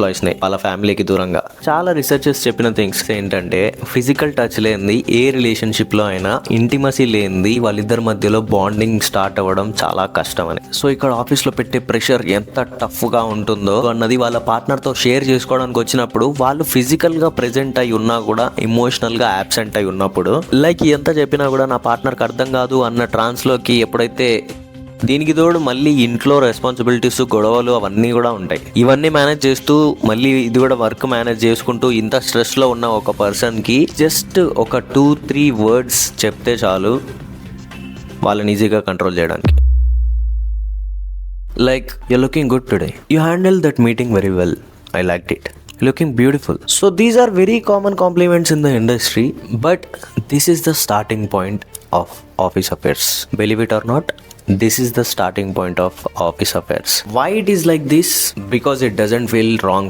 Employees ని వాళ్ళ ఫ్యామిలీకి దూరంగా. చాలా రీసెర్చర్స్ చెప్పిన థింగ్స్ ఏంటంటే ఫిజికల్ టచ్ లేనిది ఏ రిలేషన్షిప్ లో అయినా, ఇంటిమసీ లేనిది వాళ్ళిద్దరి మధ్యలో బాండింగ్ స్టార్ట్ అవ్వడం చాలా కష్టం అని. సో ఇక్కడ ఆఫీస్ లో పెట్టే ప్రెషర్ ఎంత టఫ్ గా ఉంటుందో అన్నది వాళ్ళ పార్ట్నర్ తో షేర్ చేసుకోవడానికి వచ్చినప్పుడు వాళ్ళు ఫిజికల్ గా ప్రెజెంట్ అయి ఉన్నా కూడా ఎమోషనల్ గా అబ్సెంట్ అయి ఉన్నప్పుడు, లైక్ ఎంత చెప్పినా కూడా నా పార్ట్నర్కి అర్థం కాదు అన్న ట్రాన్స్ లోకి ఎప్పుడైతే, దీనికి తోడు మళ్ళీ ఇంట్లో రెస్పాన్సిబిలిటీస్, గొడవలు అవన్నీ కూడా ఉంటాయి. ఇవన్నీ మేనేజ్ చేస్తూ మళ్ళీ ఇది కూడా వర్క్ మేనేజ్ చేసుకుంటూ ఇంత స్ట్రెస్ లో ఉన్న ఒక పర్సన్ కి జస్ట్ ఒక 2-3 వర్డ్స్ చెప్తే చాలు వాళ్ళని ఈజీగా కంట్రోల్ చేయడానికి. Like, you're looking good today. You handled that meeting very well. I liked it. Looking beautiful. So these are very common compliments in the industry, but this is the starting point of office affairs. Believe it or not, this is the starting point of office affairs. Why it is like this? Because it doesn't feel wrong